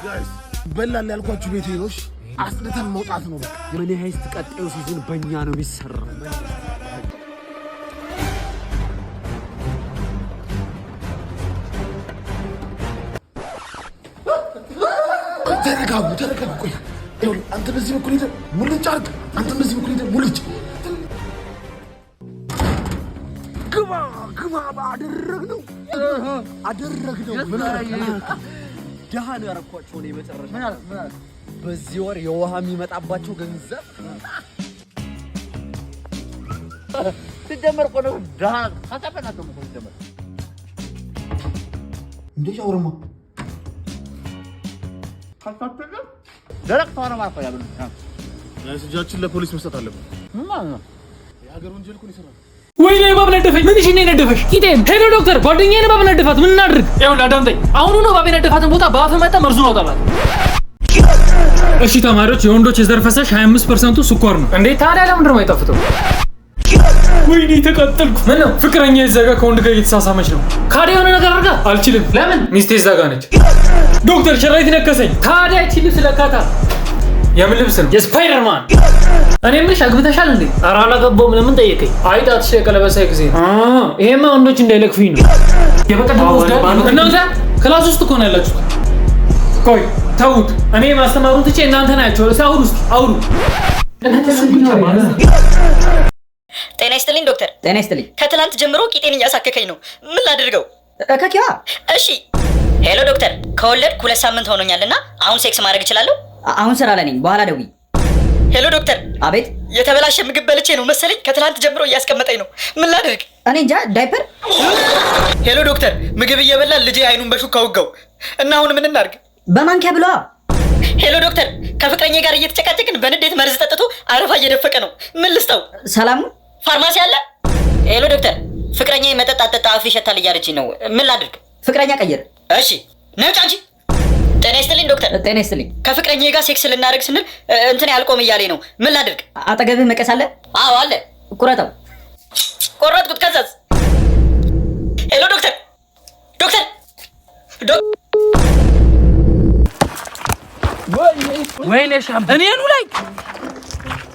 ጋይስ በላል ያልኳችሁ ቤቴ ነው አስደተን መውጣት ነው በቃ ምን ሄስት ቀጣዩ ሲዝን በእኛ ነው የሚሰራው ተረጋጉ ቆይ ይኸውልህ አንተ በዚህ በኩል ሄደህ ሙልጭ አድርግ አንተ በዚህ በኩል ሄደህ ሙልጭ ግባ አደረግነው ምን ደሃን ያረኳቸው ነው የመጨረሻ ምን አለ በዚህ ወር የውሃ የሚመጣባቸው ገንዘብ ትጀመር ቆነው ደሃ ታጣፈናቸው ነው ትጀመር እንዴ ያወራማ ካፋፈለ ደረቅ ተዋና ማፈያ ያለው እጃችን ለፖሊስ መስጠት አለበት ምን ማለት ነው የሀገር ወንጀል እኮ ነው ይሰራል ወይኔ እባብ ነደፈኝ ምን እሺ ነኝ ነደፈሽ ቂጤን ሄሎ ዶክተር ጓደኛዬን እባብ ነደፋት ምን እናድርግ ይኸውልህ አዳምጠኝ አሁኑ ነው እባብ ነደፋትን ቦታ በአፍ መጣ መርዙን አውጣላት እሺ ተማሪዎች የወንዶች የዘር ፈሳሽ 25% ስኳር ነው እንዴ ታዲያ ለምንድን ነው የማይጣፍጠው ወይኔ ተቀጠልኩ ምን ነው ፍቅረኛ ይዘጋ ከወንድ ጋር እየተሳሳመች ነው ካዲያ የሆነ ነገር አድርጋ አልችልም ለምን ሚስቴ ይዘጋ ነች ዶክተር ሸራይት ነከሰኝ ታዲያ እቺ ልብስ ለካታ የምን ልብስ ነው የስፓይደርማን እኔ ምንሽ አግብተሻል እንዴ ኧረ አላገባሁም ለምን ጠየቀኝ አይጣትሽ የቀለበሳይ ጊዜ ይሄማ ወንዶች እንዳይለክፉኝ ነው የበቀደም ወስደህ እናንተ ክላስ ውስጥ እኮ ነው ያላችሁት ቆይ ተውት እኔ ማስተማሩን ትቼ እናንተ ናችሁ ሳውሩ ውስጥ አውሩ ጤና ይስጥልኝ ዶክተር ጤና ይስጥልኝ ከትላንት ጀምሮ ቂጤን እያሳከከኝ ነው ምን ላድርገው ከኪያ እሺ ሄሎ ዶክተር ከወለድኩ 2 ሳምንት ሆኖኛልና አሁን ሴክስ ማድረግ እችላለሁ አሁን ስራ ላይ ነኝ በኋላ ደውይ ሄሎ ዶክተር አቤት የተበላሸ ምግብ በልቼ ነው መሰለኝ ከትላንት ጀምሮ እያስቀመጠኝ ነው ምን ላድርግ እኔ እንጃ ዳይፐር ሄሎ ዶክተር ምግብ እየበላ ልጄ አይኑን በሹካ ወጋው እና አሁን ምን እናድርግ በማንኪያ ብለዋ ሄሎ ዶክተር ከፍቅረኛዬ ጋር እየተጨቃጨቅን በንዴት መርዝ ጠጥቶ አረፋ እየደፈቀ ነው ምን ልስጠው ሰላሙ ፋርማሲ አለ ሄሎ ዶክተር ፍቅረኛዬ መጠጥ አጠጣ አፍ ይሸታል እያለችኝ ነው ምን ላድርግ ፍቅረኛ ቀይር እሺ ነውጭ አንቺ ጤና ይስጥልኝ ዶክተር ጤና ይስጥልኝ ከፍቅረኛዬ ጋር ሴክስ ልናደርግ ስንል እንትን ያልቆም እያለኝ ነው ምን ላድርግ አጠገብህ መቀስ አለ አዎ አለ ቁረጠው ቆረጥኩት ከዛስ ሄሎ ዶክተር ወይኔ ሻም እኔኑ ላይ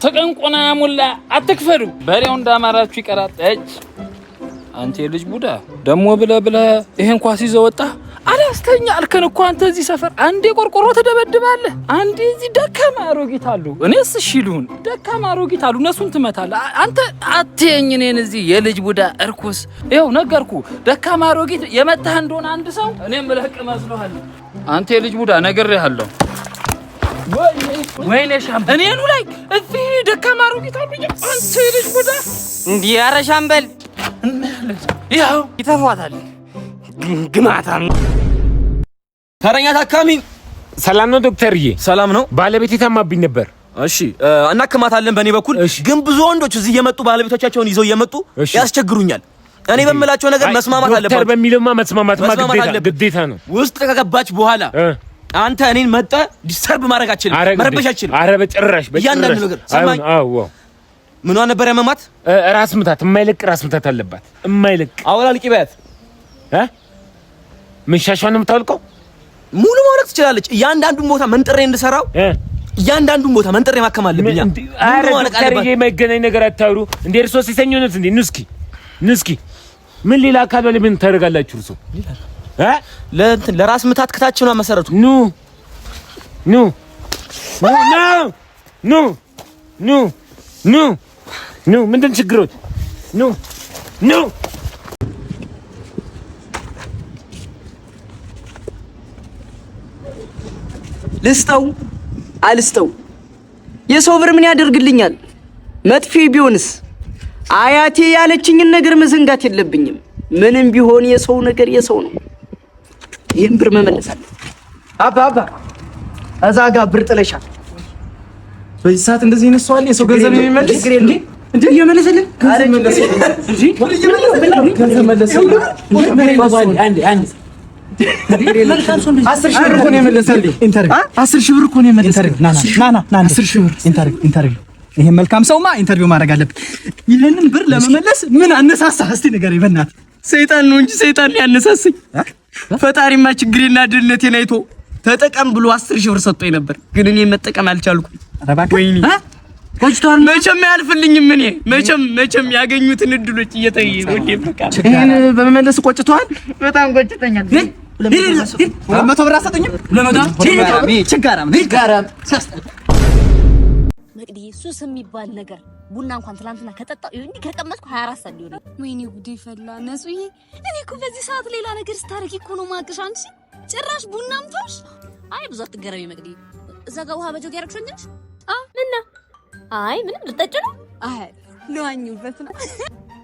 ተቀንቆና ሙላ አትክፈሩ በሬው እንዳማራችሁ ይቀራል እጅ አንተ ልጅ ቡዳ ደሞ ብለ ይሄን ኳስ ይዘው ወጣ አላስተኛ አልከን እኮ አንተ እዚህ ሰፈር አንዴ ቆርቆሮ ተደበድባለህ አንዴ እዚህ ደካማ አሮጊት አሉ እኔስ ሽሉን ደካማ አሮጊት አሉ እነሱን ትመታለህ አንተ አትየኝ እኔን እዚህ የልጅ ቡዳ እርኩስ ይኸው ነገርኩ ደካማ አሮጊት የመታህ እንደሆነ አንድ ሰው እኔም ብለህ መስሎሃል አንተ የልጅ ቡዳ ነግሬሃለሁ ወይኔ ሻም እኔኑ ላይ እዚህ ደካማ አሮጊት አሉ አንተ የልጅ ቡዳ እንዴ ኧረ ሻምበል ያው ይተፋታል ግማታም ተረኛ ታካሚ ሰላም ነው ዶክተርዬ ሰላም ነው ባለቤቴ ታማብኝ ነበር እሺ እናከማታለን በእኔ በኩል ግን ብዙ ወንዶች እዚህ እየመጡ ባለቤቶቻቸውን ይዘው እየመጡ ያስቸግሩኛል እኔ በመላቸው ነገር መስማማት አለበት ዶክተር በሚልማ መስማማትማ ግዴታ ነው ውስጥ ከገባች በኋላ አንተ እኔን መጣ ዲስተርብ ማድረግ አችልም መረበሽ አችልም ኧረ በጭራሽ ያንዳንዱ ነገር ሰማኝ አዎ ምኗ ነበር ያመማት ራስ ምታት የማይለቅ ራስ ምታት አለባት የማይለቅ አወላልቂ በት ምን ሻሻውን የምታወልቀው ሙሉ ማውለቅ ትችላለች ያንዳንዱን ቦታ መንጥሬ እንድሰራው ያንዳንዱን ቦታ መንጥሬ ማከም አለብኝ ኧረ ዶክተርዬ የማይገናኝ ነገር አታውሩ እንዴ እርሶ ሲሰኞነት እንዴ ንስኪ ምን ሌላ አካል ላይ ምን ታደርጋላችሁ እርሶ ለራስ ምታት ከታች ነው መሰረቱ ኑ ምንድን ችግሮት ኑ ልስጠው አልስጠው የሰው ብር ምን ያደርግልኛል መጥፊ ቢሆንስ አያቴ ያለችኝን ነገር መዘንጋት የለብኝም ምንም ቢሆን የሰው ነገር የሰው ነው ይሄን ብር መመለሳል አባ እዛ ጋር ብር ጥለሻል በዚህ ሰዓት እንደዚህ ይነሳዋል የሰው ገንዘብ የሚመልስ እንዴ እየመለሰልን ገንዘብ መለሰልን አንዴ 10 ሺህ ብር እኮ ነው የመለሰልኝ ኢንተርቪው 10 ሺህ ብር እኮ ነው የመለሰልኝ ና 10 ሺህ ብር ኢንተርቪው ይሄ መልካም ሰውማ ኢንተርቪው ማድረግ አለበት ይሄንን ብር ለመመለስ ምን አነሳሳህ እስቲ ንገረኝ በእናትህ ሰይጣን ነው እንጂ ሰይጣን ሊያነሳሰኝ ፈጣሪማ ችግሬና ድህነቴን አይቶ ተጠቀም ብሎ 10 ሺህ ብር ሰጥቶኝ ነበር፣ ግን እኔ መጠቀም አልቻልኩም። ወይኔ ቆጭቷል። መቼም አያልፍልኝም። እኔ መቼም ያገኙትን እድሎች እየተይወዴ በቃ ይሄን በመመለስ ቆጭቷል። በጣም ቆጭተኛል። ለመቶ ብር አሰጠኝም ችጋራም መቅዲ ሱስ የሚባል ነገር ቡና እንኳን ትላንትና ከጠጣው እንዴ ከቀመጥኩ 24 ሰዓት ሊሆን። ወይኔ ጉዴ ፈላ ነሱዬ። እኔ እኮ በዚህ ሰዓት ሌላ ነገር ስታረጊ እኮ ነው ማቅሽ። አንቺ ጭራሽ ቡናም ተውሽ። አይ ብዙ አትገረሚ መቅዲ። እዛ ጋር ውሃ በጆግ ያረክሽልሽ? ምንና? አይ ምንም ልጠጭ ነው። አይ ለዋኙበት ነው።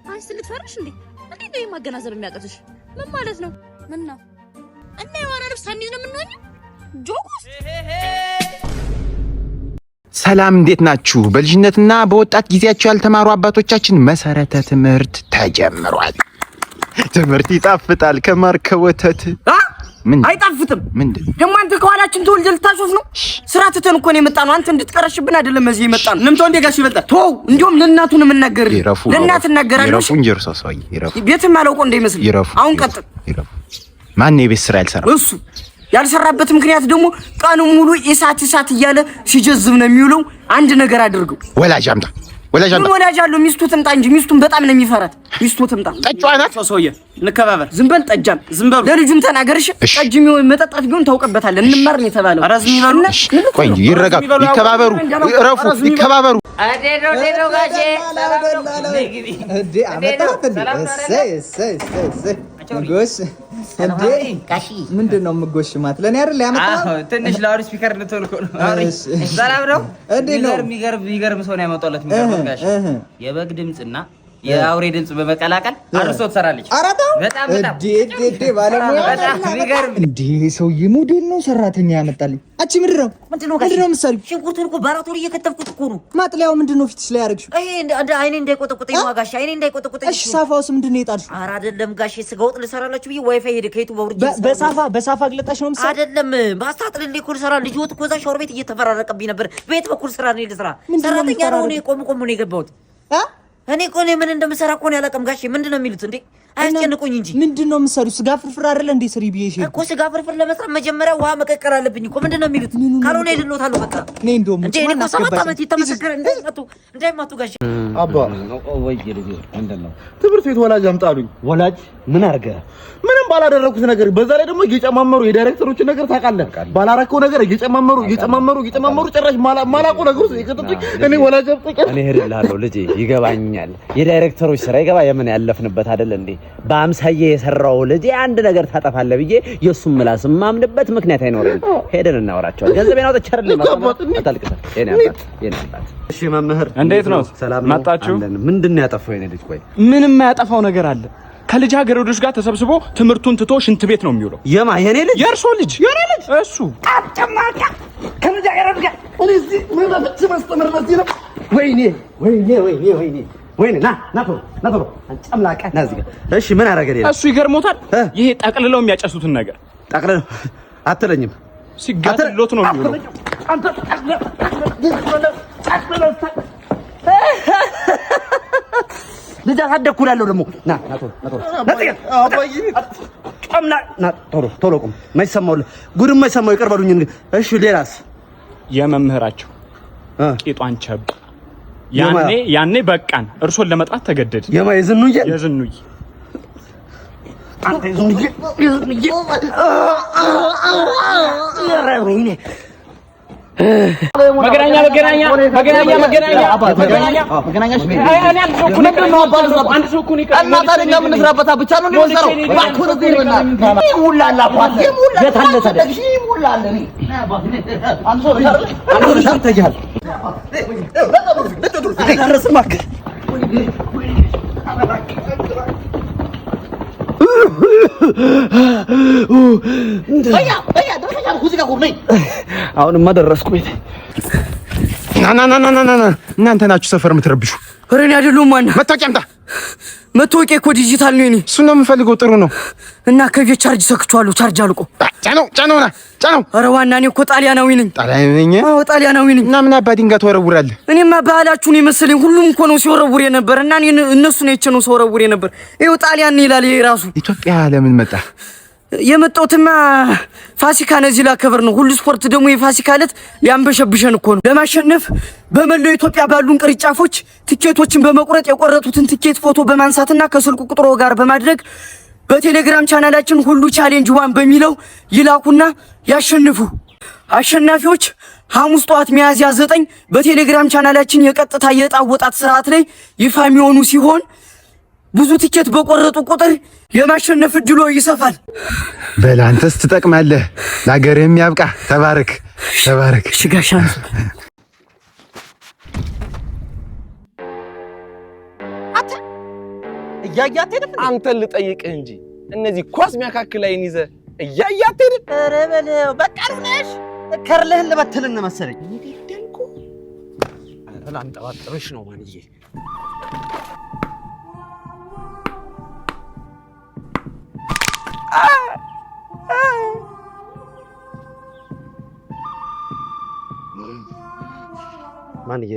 አንቺ ልትፈርሽ እንዴ? እንዴ ነው ማገናዘብ የሚያቀትሽ? ምን ማለት ነው? ምን ነው? እና የዋና ልብስ ሳንይዝ ነው የምንሆነው? ጆጎስ ሰላም እንዴት ናችሁ? በልጅነትና በወጣት ጊዜያቸው ያልተማሩ አባቶቻችን መሰረተ ትምህርት ተጀምሯል። ትምህርት ይጣፍጣል ከማር ከወተት። ምን አይጣፍጥም? ምንድን ደግሞ አንተ ከኋላችን ተወልጀ ልታሾፍ ነው? ስራ ትተን እኮ ነው የመጣነው። አንተ እንድትቀረሽብን አይደለም እዚህ የመጣነው። ንምተው እንደ ጋሽ ይበልጣል። ተው እንዲሁም ለእናቱ ነው የምናገር። ለእናት እናገራለሁ። ይረፉ እንጂ እርሶ ሰውዬ ይረፉ። ቤትም አላውቀው እንደይመስል። አሁን ቀጥል። ይረፉ። ማን የቤት ስራ ያልሰራ? እሱ ያልሰራበት ምክንያት ደግሞ ቀኑ ሙሉ እሳት እያለ ሲጀዝብ ነው የሚውለው። አንድ ነገር አድርገው። ወላጅ አምጣ። ወላጅ አለው። ሚስቱ ትምጣ እንጂ ሚስቱን በጣም ነው የሚፈራት። ሚስቱ ትምጣ። ጠጫዋ ናት። ሰውዬ እንከባበር። ዝም በል ጠጃም፣ ዝም በል። ለልጁም ተናገርሽ። ጠጅ የሚሆን መጠጣት ቢሆን ታውቀበታለህ። እንማር ነው የተባለው። ኧረ ዝም ይበሉና ቆይ እንጂ ይረጋጉ፣ ይከባበሩ፣ እረፉ፣ ይከባበሩ። አዴዶ ጋሼ ጎሽ እንዴ ምንድን ነው የምጎሽ ማለት ለኔ አይደል ያመጣው? ትንሽ ላውድ ስፒከር ልትልኩ ነው። ሰላም ነው እንዴ? ነው የሚገርም ሰው ነው ያመጣለት። የሚገርም ጋሽ የበግ ድምጽና የአውሬ ድምጽ በመቀላቀል አርሶ ትሰራለች። በጣም ዴ ባለሙያ በጣም የሚገርም እንዴ ሰውዬ ሞዴል ነው ሰራተኛ ያመጣልኝ። አቺ ምንድነው የምትሰሪው? ሽንኩርቱን እኮ ባራቶሪ እየከተፍኩት እኮ ነው። ማጥለያው ምንድነው ፊትሽ ላይ ያደረግሽው? ይሄ አይኔ እንዳይቆጠቁጠኝ ዋጋሽ አይኔ እንዳይቆጠቁጠኝ። እሺ ሳፋውስ ምንድነው የጣልሽው? ኧረ አይደለም ጋሼ ስጋ ወጥ ልሰራላችሁ ብዬ ዋይፋይ ሄደ ከይቱ በውርጅ በሳፋ ግለጣሽ ነው የምትሰሪው? አይደለም ማስታጥልልኝ እኮ ልሰራ ልጅ ወጥ እኮ እዛ ሻወር ቤት እየተፈራረቀብኝ ነበር። ቤት በኩል ስራ ነው ልስራ። ሰራተኛ ነው እኔ ቆም ነው የገባሁት። እኔ እኮ ምን እንደምሰራ እኮ ነው ያላቀም ጋሼ። ምንድነው የሚሉት እንዴ? አያስጨንቁኝ እንጂ ምንድነው የምትሰሪው? ስጋ ፍርፍር አይደለ እንዴ ስሪ ብዬሽ እኮ። ስጋ ፍርፍር ለመስራት መጀመሪያ ውሃ መቀቀል አለብኝ እኮ። ምንድነው የሚሉት? ካልሆነ ይድሎታለሁ በቃ። እኔ እንደውም እንዴ እኔ ሰባት ዓመት የተመሰከረ እንዳይማቱ ጋሼ። አባ ወይ ልጅ ምንድነው ትምህርት ቤት ወላጅ አምጣሉኝ። ወላጅ ምን አርገ? ምንም ባላደረኩት ነገር በዛ ላይ ደግሞ እየጨማመሩ የዳይሬክተሮችን ነገር ታውቃለህ። ባላረከው ነገር እየጨማመሩ ጭራሽ ማላቆ ነገር ውስጥ ይከተቱኝ። እኔ ወላጅ አምጣኝ። እኔ ሄድልሃለሁ ልጄ ይገባኛል። የዳይሬክተሮች ስራ ይገባ የምን ያለፍንበት አይደል እንዴ? በአምሳዬ የሰራው ልጄ አንድ ነገር ታጠፋለህ ብዬ የሱም ምላስ ማምንበት ምክንያት አይኖርም። ሄደን እናወራቸዋለን። ገንዘቤን አውጥቼ አይደለም አታልቅስ። የኔ አባት እሺ መምህር እንዴት ነው? ሰላም መጣችሁ? ምንድነው ያጠፋው የኔ ልጅ? ቆይ ምንም ያጠፋው ነገር አለ? ከልጃገረዶች ጋር ተሰብስቦ ትምህርቱን ትቶ ሽንት ቤት ነው የሚውለው። የማ የኔ ልጅ? የእርሶ ልጅ? የኔ ልጅ እሱ አጨማቃ ከልጃገረድ ጋር እኔ እዚህ ምን ማስተማር ነው? ወይኔ ና ቶሎ አንጨምላቀ ና እዚህ ጋር። እሺ ምን አደረገ? እሱ ይገርሞታል። ይሄ ጠቅልለው የሚያጨሱትን ነገር ጠቅልለው አትለኝም። ሲጋትሎት ነው የሚውለው። ልጅ አደኩላለሁ ደግሞ ና ቶሎ ቁም። ማይሰማው ጉድ ማይሰማው ይቅር በሉኝ። እሺ ሌላስ? የመምህራቸው ቂጧን ቸብ ያኔ በቃን። እርሶን ለመጥራት ተገደድ። የዝኑዬ አንተ የዝኑዬ መገናኛ አሁንማ ደረስኩ ቤት። ና እናንተ ናችሁ ሰፈር የምትረብሹ። ኧረ እኔ አይደለሁም። ዋና መታወቂያ አምጣ። መታወቂያ እኮ ዲጂታል ነው። እኔ እሱን ነው የምፈልገው። ጥሩ ነው። እና ከቤት ቻርጅ ሰክቷለሁ። ቻርጅ አልቆ ጫነው። ኧረ ዋና እኔ እኮ ጣሊያናዊ ነኝ። አዎ ጣሊያናዊ ነኝ። እና ምን አባ ድንጋይ ትወረውራለህ? እኔማ ባህላችሁን የመሰለኝ ሁሉም እኮ ነው ሲወረውር የነበር እና እነሱ ነው የቸነው ሲወረውር የነበር። ይኸው ጣሊያን ይላል ይሄ ራሱ። ኢትዮጵያ ለምን መጣ? የመጣሁትማ ፋሲካን እዚህ ላከብር ነው። ሁሉ ስፖርት ደግሞ የፋሲካ ዕለት ሊያንበሸብሸን እኮ ነው። ለማሸነፍ በመላው ኢትዮጵያ ባሉን ቅርንጫፎች ትኬቶችን በመቁረጥ የቆረጡትን ትኬት ፎቶ በማንሳትና ከስልክ ቁጥሮ ጋር በማድረግ በቴሌግራም ቻናላችን ሁሉ ቻሌንጅ 1 በሚለው ይላኩና ያሸንፉ። አሸናፊዎች ሐሙስ ጠዋት ሚያዝያ 9 በቴሌግራም ቻናላችን የቀጥታ የዕጣ አወጣጥ ስርዓት ላይ ይፋ የሚሆኑ ሲሆን ብዙ ትኬት በቆረጡ ቁጥር የማሸነፍ እድሎ ይሰፋል። በል አንተስ ትጠቅማለህ፣ ለሀገርህም ያብቃ። ተባረክ ተባረክ። እሺ ጋሻ እያያት ሄደ። አንተን ልጠይቅህ እንጂ እነዚህ ኳስ ሚያካክል አይን ይዘህ እያያት ሄደ። ኧረ በለው በቃ ነሽ ከርለህን ልበትልን መሰለኝ። ይደልኩ ላንጠባጥብሽ ነው ማንዬ። ማንዬ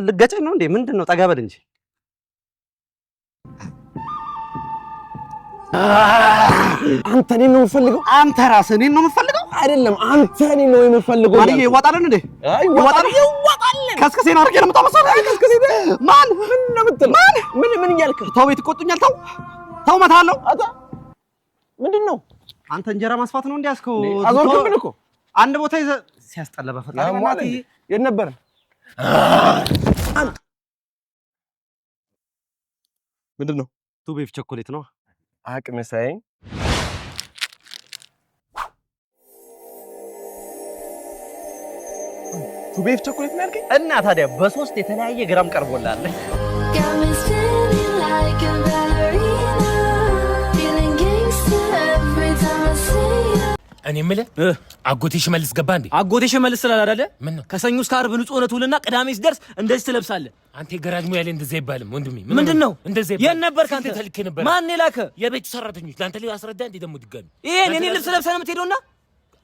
ልገጨኝ ነው እንዴ? ምንድነው? ጠጋ በል እንጂ አንተ እኔን ነው የምፈልገው? አንተ ራስህ እኔን ነው የምፈልገው? አይደለም አንተ እኔን ነው የምፈልገው። ማንዬ ይዋጣልን እንዴ? ይዋጣልን። ከስከሴን አድርጌ ነው የምታመሳው። ከስከሴን ማን ምን ነው የምትለው? ምን እያልክ? ተው ቤት ይቆጡኛል። ተው እመታለሁ። ምንድነው? አንተ እንጀራ ማስፋት ነው እንዲያስከው? አዞርክብን እኮ አንድ ቦታ ይዘህ ሲያስጠላ በፈጣሪ ማለት የት ነበር? ምንድነው? ቱ ቤፍ ቸኮሌት ነው። አቅምሳይ ቱ ቤፍ ቸኮሌት ነው ያልከኝ? እና ታዲያ በ3 የተለያየ ግራም ቀርቦላል። እኔ የምልህ አጎቴ ሽመልስ ገባ እንዴ? አጎቴ ሽመልስ ስላላለ ምን ነው ከሰኞ እስከ ዓርብ ንጹህ ሆነ ትውልና ቅዳሜ ሲደርስ እንደዚህ ትለብሳለህ። አንተ የገራጅ ሙያ ላይ እንደዚህ አይባልም ወንድሜ። ምንድነው እንደዚህ የት ነበርክ አንተ? ተልኬ ነበር። ማን የላከ? የቤቱ ሰራተኞች ለአንተ ላይ አስረዳ እንዴ ደግሞ ድጋሚ ይሄን እኔ ልብስ ለብሰህ ነው የምትሄደውና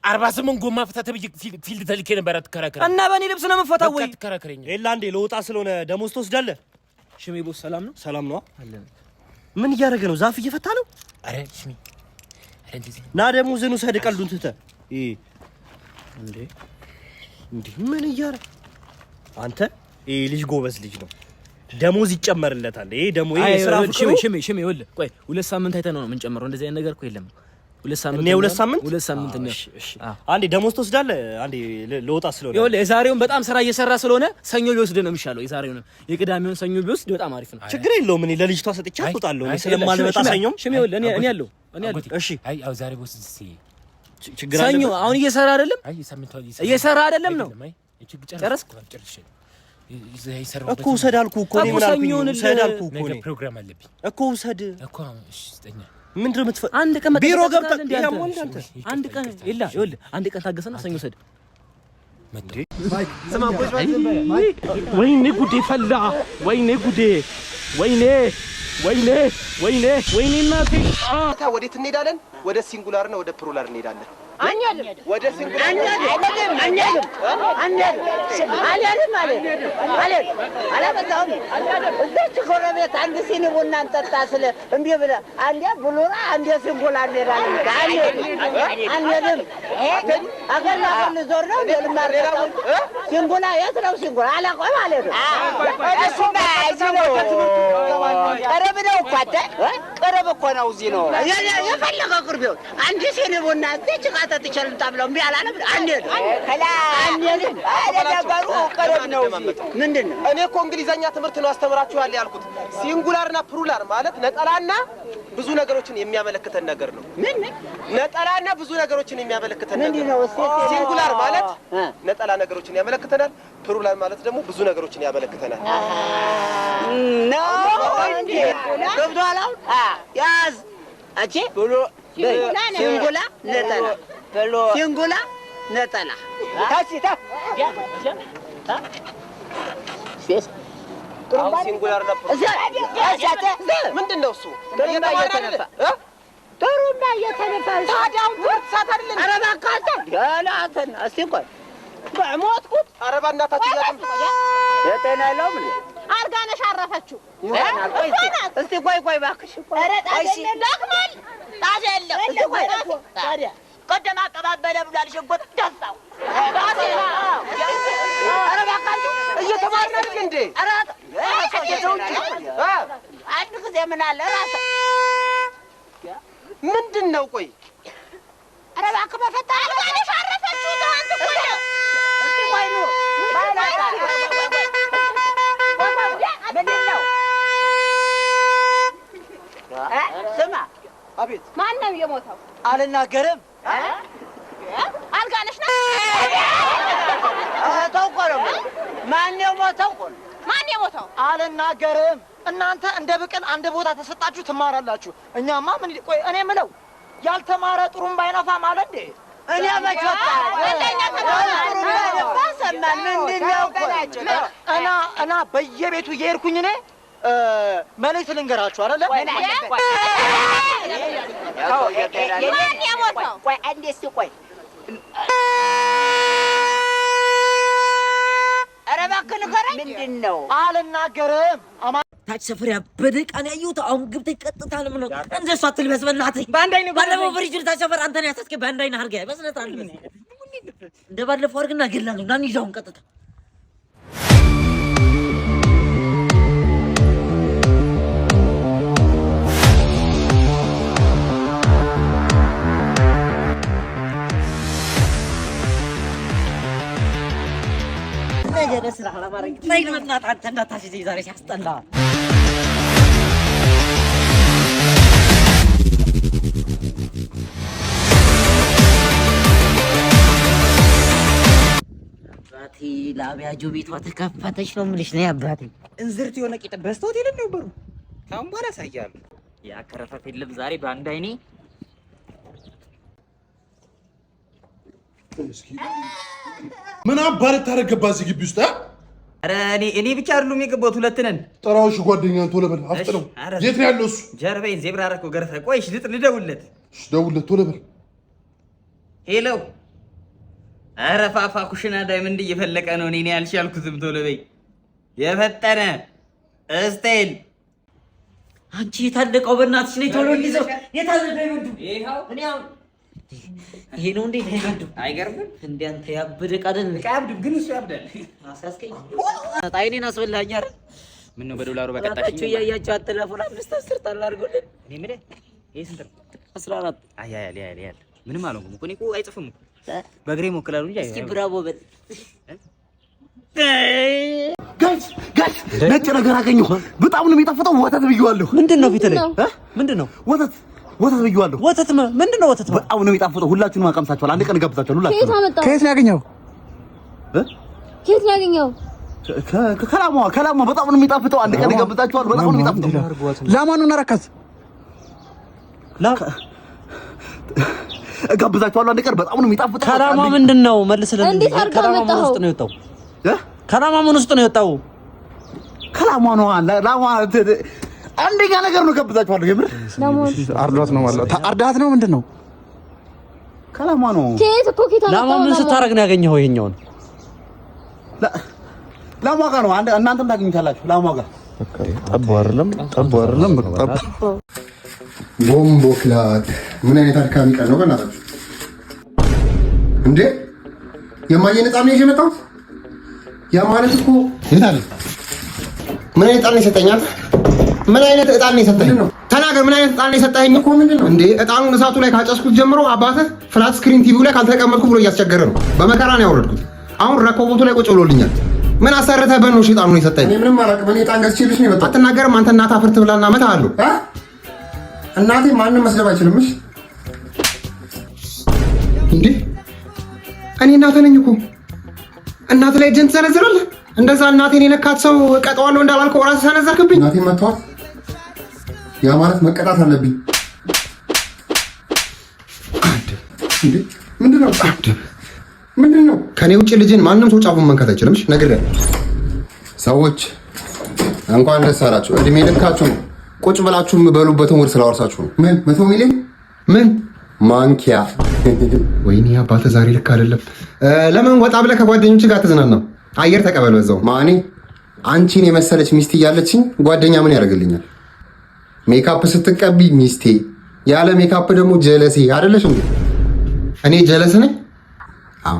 48 ጎማ ፈታ ተብዬ ፊልድ ተልኬ ነበር። አትከራከረ እና በእኔ ልብስ ነው የምፈታው ወይ? አትከራከረኝ። ኤላ እንዴ ለወጣ ስለሆነ ደሞዝ ትወስዳለህ? ሽሜ ቦስ ሰላም ነው? ሰላም ነው አለን። ምን እያደረገ ነው? ዛፍ እየፈታ ነው? አረ ሽሜ አረ እንደዚህ ና ደሞዝን ውሰድ። ቀልዱን ትተህ እንዴ ምን እያደረገ አንተ? ይሄ ልጅ ጎበዝ ልጅ ነው። ደሞዝ ይጨመርለታል። ይሄ ደሞ ይሄ ስራ ሽሜ ይኸውልህ፣ ቆይ 2 ሳምንት አይተህ ነው የምንጨምረው። እንደዚህ አይነት ነገር እኮ የለም። 2 ሳምንት ነው። 2 ሳምንት ነው። እሺ አንዴ ደሞዝ ትወስዳለህ። አንዴ ለወጣ ስለሆነ ይኸውልህ፣ የዛሬውን በጣም ስራ እየሰራ ስለሆነ ሰኞ ቢወስድ ነው የሚሻለው። የዛሬውን የቅዳሜውን ሰኞ ቢወስድ በጣም አሪፍ ነው። ችግር የለውም። እኔ ለልጅቷ ሰጥቼ አውጣለሁ። እኔ ስለማልመጣ ሰኞም ሽሜ ይኸውልህ፣ እኔ ያለው እሺ። አይ አው ዛሬ ቦስ ችግር አለ። ሰኞ አሁን እየሰራ አይደለም? አይ ሳምንታው እየሰራ አይደለም ነው። ጨረስኩ እኮ ውሰድ አልኩህ እኮ። እኔ ምን አልኩኝ? ውሰድ አልኩህ እኮ። እኔ ፕሮግራም አለብኝ እኮ ውሰድ እኮ። እሺ ስጠኛ። ምንድነው የምትፈልገው? አንድ ቀን ቢሮ ገብተህ አንድ ቀን ይላ ይኸውልህ፣ አንድ ቀን ታገሰና ሰኞ ውሰድ። ወይኔ ጉዴ ፈላ! ወይኔ ጉዴ! ወይኔ እናቴ! ወዴት እንሄዳለን? ወደ ሲንጉላር ነው ወደ ፕሉራል እንሄዳለን? ወደ ሲንጉላር እዛች ጎረቤት አንድ ሲኒ ቡና እንጠጣ ስለ እምቢ ብለህ አንዴ ብሉራ አንዴ ሲንጉላር እንሄዳለን። አንሄድም። አገር ለአገር ልዞር ነው ልማር ሲንጉላ የት ነው? ሲንጉላ አላውቀውም አልሄድም። እሱማ እዚህ ነው። ቅርብ ነው እኮ አንተ፣ ቅርብ እኮ ነው። እዚህ ነው የፈለገ ቅርብ ይሁን። አንድ ሲኒ ቡና እዚች ጋር ጠጥቼ ልምጣ ብለው እምቢ አላለም። አንሄድም። አንሄድም። ነገሩ ቅርብ ነው። ምንድን ነው? እኔ እኮ እንግሊዘኛ ትምህርት ነው አስተምራችኋል ያልኩት። ሲንጉላርና ፕሉራል ማለት ነጠላና ብዙ ነገሮችን የሚያመለክተን ነገር ነው። ምን ነጠላና ብዙ ነገሮችን የሚያመለክተን ነገር ነው። ሲንጉላር ማለት ነጠላ ነገሮችን ያመለክተናል። ፕሉራል ማለት ደግሞ ብዙ ነገሮችን ያመለክተናል። እንዴ ገብቶሃል? አሁን ያዝ አቼ ብሎ ሲንጉላ ነጠላ ሲንጉላ ነጠላ ታሲታ ሲንጉላርና ምንድን ነው እሱ? ጥሩና እየተነፋ ታዲያ አሁን ትምህርት ሰዓት አይደለም? ኧረ እባክህ አንተ ገላተን እስቲ ቆይ ሞትኩት። ኧረ በእናታችሁ የጤና የለውም እንዴ? አርጋነሽ አረፈችው። እስቲ ቆይ እባክሽ። ኧረ ዳግም ደክማል ጣሴ የለም። ታዲያ ቀደም አቀባበለ ብሏል ሽጉጥ ደፋው። ኧረ እባካችሁ እየተማረክ እንዴ? ኧረ አንድ ጊዜ ምን አለ ራስ ምንድን ነው? ቆይ ኧረ እባክህ በፈጣሪ አልጋነሽ አረፈችው። አንተ ቆይ እስቲ ቆይ ነው ምንድን ነው? ስማ አቤት። ማን ነው የሞተው? አልናገርም። አልጋነሽ ነው ተውቆ ነው። ማን የሞተው? ማን የሞተው? አልናገርም። እናንተ እንደ ብቅል አንድ ቦታ ተሰጣችሁ ትማራላችሁ። እኛማ ምን ቆይ እኔ ምለው ያልተማረ ጥሩምባ አይነፋም አለ እንዴ? እኔ መቸጣ ጥሩምባ አይነፋ ሰማን። ምንድነው እና በየቤቱ እየሄድኩኝ እኔ መልእክት ልንገራችሁ አይደለ? ማን የሞተው? ቆይ አንዴ እስኪ ቆይ ኧረ እባክህ ንገረኝ። ምንድን ነው? አልናገርም። ታች ሰፈር ያበደ ቃል ያየሁት አሁን ገብተህ ቀጥታ ነው የምለው። እንደሱ አትልበስ በእናትህ። ባለፈው ፍሪጅ ታች ሰፈር አንተ ነህ ያሳስከኝ። በአንድ አይነት አድርገህ በስነት አልበስ። እንደ ባለፈው አድርግና ገላለሁ። ና እንሂድ አሁን ቀጥታ። ነገ ስራ አላማረኝ። ላይ ለመናት አንተ እንዳታሽዘኝ ዛሬ ሲያስጠላ። አባቴ ለአብያጆ ቤቷ ተከፈተች ነው የምልሽ። ነይ አባቴ እንዝርት የሆነ ቂጥ በስቶት የለም ነበሩ። ታም በኋላ ያሳያለሁ። ያ ከረፈት የለም ዛሬ በአንድ አይኔ ምን አባረ ታረገባ እዚህ ግቢ ውስጥ? ኧረ እኔ ብቻ አይደሉም የገባሁት፣ ሁለት ነን። ጠራውሽ ጓደኛን ቶሎ በል አፍጥነው። የት ነው ያለው እሱ? ጀርባዬን ዜብራ አደረከው ገርፈህ። ቆይ ልደውልለት። ደውልለት ቶሎ በል። ሄሎ። ኧረ ፋፋ ኩሽና ዳይመንድ እየፈለቀ ነው። እኔ ያልሻልኩትም ቶሎ በይ የፈጠነ እስቴል። አንቺ የታለቀው በእናትሽ ነይ ቶሎ እንይዘው። የታለቀው ዳይመንዱ እኔ አሁን ይሄ ነው እንዴ? ዳይመንዱ አይገርምም እንዴ? አንተ ያበደ ቃደል ቃብዱ ግን እሱ ያብዳል። አሳስከኝ ጣይኔን አስበላኝ። አይደል ምን ነው በዶላሩ በቀጣሽ ነው ያያችሁ አትለፉና 5 10 አድርጎልኝ። እኔ ምን ይሄ ስንት ነው? 14 አያ ምንም አልሆንኩም እኮ እኔ እኮ አይጽፍም እኮ በእግሬ ሞክላሉ እንጂ። እስኪ ብራቮ በል። ጋሽ ነጭ ነገር አገኘሁ። በጣም ነው የሚጣፍጠው። ወተት ብየዋለሁ። ምንድነው ፊት ላይ ምንድነው? ወተት ብየዋለሁ። ወተት ምንድነው? ወተት በጣም ነው የሚጣፍጠው። ሁላችሁንም አቀምሳችኋል። አንድ ቀን እጋብዛችኋል። ሁላችሁንም። ከየት ነው ያገኘው? ከየት ነው ያገኘው? ከላሟ በጣም ነው የሚጣፍጠው። አንድ ቀን እጋብዛችኋል። በጣም ነው የሚጣፍጠው። ላሟን ነው አረካት እጋብዛችኋለሁ። አንድ ቀን በጣም ነው የሚጣፍጠው። ከላሟ ምንድነው? መልስልን። እንዴት አድርጋ መጣው? ውስጥ ነው የወጣው? ከላሟ ምን ውስጥ ነው የወጣው? ከላሟ ነው። ላሟ አንደኛ ነገር ነው። እጋብዛችኋለሁ። የምር አርዷት ነው ማለት አርዳት ነው። ምንድነው? ከላሟ ነው። ከየት እኮ ላሟ ምን ስታረግ ነው ያገኘኸው? ይሄኛውን ላሟ ጋር ነው። እናንተም ታገኙታላችሁ። ላሟ ጋር ጠቦ አይደለም ጠቦ ቦምቦ ክላት ምን አይነት አድካሚ ቀን ነው በእናታችሁ እንዴ! የማየን ዕጣን ነው የመጣው። ያ ማለት እኮ የት አለ? ምን አይነት ዕጣን ነው የሰጠኛል? ምን አይነት ዕጣን ነው የሰጠኝ? ተናገር። ምን አይነት ዕጣን ነው የሰጠኝ እኮ? ምንድነው እንዴ? ዕጣኑን እሳቱ ላይ ካጨስኩት ጀምሮ አባትህ ፍላት ስክሪን ቲቪው ላይ ካልተቀመጥኩ ብሎ እያስቸገረ ነው። በመከራ ነው ያወረድኩት። አሁን ረኮቦቱ ላይ ቁጭ ብሎልኛል። ምን አሰርተህበት ነው ዕጣኑን የሰጠኝ? እኔ ምንም አላውቅም። እኔ ዕጣን ገዝቼልሽ ነው የመጣሁት። አትናገርም አንተ። እናትህ አፍር ትብላና እመታሃለሁ። እናቴ ማንም መስደብ አይችልም። እሺ እንዴ እኔ እናትህ ነኝ እኮ። እናት ላይ እጅን ትሰነዝራለህ? እንደዛ እናቴን የነካት ሰው ቀጠዋለሁ እንዳላልከው ራስህ ሰነዘርክብኝ። እናቴን መተዋት ያ ማለት መቀጣት አለብኝ። እንዴ ምንድነው? ከኔ ውጭ ልጅን ማንም ሰው ጫፉን መንካት አይችልም። እሺ ነግሬሃለሁ። ሰዎች እንኳን ደስ አላችሁ። እድሜ ልካችሁ ቁጭ ብላችሁ የምበሉበትን ውርስ ስላወርሳችሁ ነው። ምን 100 ሚሊዮን ምን ማንኪያ? ወይኔ አባትህ ዛሬ ልክ አይደለም። ለምን ወጣ ብለህ ከጓደኞች ጋር ተዝናናም? አየር ተቀበል በዛው። ማኔ አንቺን የመሰለች ሚስት እያለችኝ ጓደኛ ምን ያደርግልኛል? ሜካፕ ስትቀቢ ሚስቴ፣ ያለ ሜካፕ ደግሞ ጀለሲ አይደለሽ እንዴ? እኔ ጀለስ ነኝ? አዎ።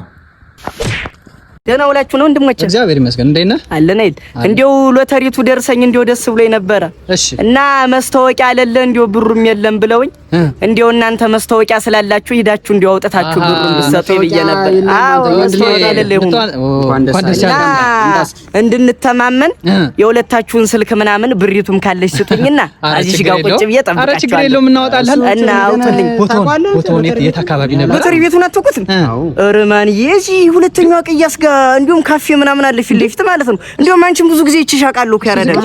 ደህና ውላችሁ ነው ወንድሞቼ? እግዚአብሔር ይመስገን። እንዴት ነህ? አለን አይደል? እንዴው ሎተሪቱ ደርሰኝ እንዴው ደስ ብሎኝ ነበረ። እሺ። እና መስታወቂያ አለለ እንዴው ብሩም የለም ብለውኝ እንዴው እናንተ መስታወቂያ ስላላችሁ ሂዳችሁ እንዴው አውጥታችሁ ብሩን ብትሰጡ ብዬ ነበር። አዎ መስታወቂያ አለለ ይሁን እንድንተማመን የሁለታችሁን ስልክ ምናምን ብሪቱም ካለሽ ስጡኝና እዚህ ጋር ቁጭ ብዬ ጠብቃችኋለሁ። ኧረ ችግር የለውም እናወጣለን። እና አውጡልኝ። ፎቶውን የት አካባቢ ነበር? ሎተሪ ቤቱን አትቁትም? እርማን የዚህ ሁለተኛው ቅያስ ጋር እንዲሁም ካፌ ምናምን አለ ፊት ለፊት ማለት ነው። እንዲሁም አንቺም ብዙ ጊዜ ይችሻቃሉ እኮ ያረዳል።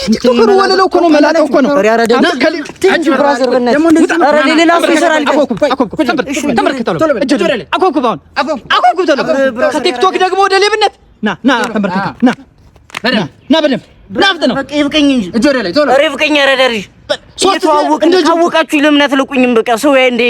ቲክቶከር ወለለው እኮ ነው መላጣው እኮ ነው ያረዳል። አንቺ ብራዘር በእናትህ ኧረ ሌላ ሰው ይሰራል። ከቲክቶክ ደግሞ ወደ ሌብነት ና ተንበርከክ ና በደምብ ናፍጥ ነው። በቃ ይብቀኝ እንጂ እጅ ወደ ላይ ቶሎ ኧረ ይብቀኝ። ኧረ ደርሽ ሶስት ታወቅን ካወቃችሁ ለምን አትለቁኝም? በቃ ሰው እንደ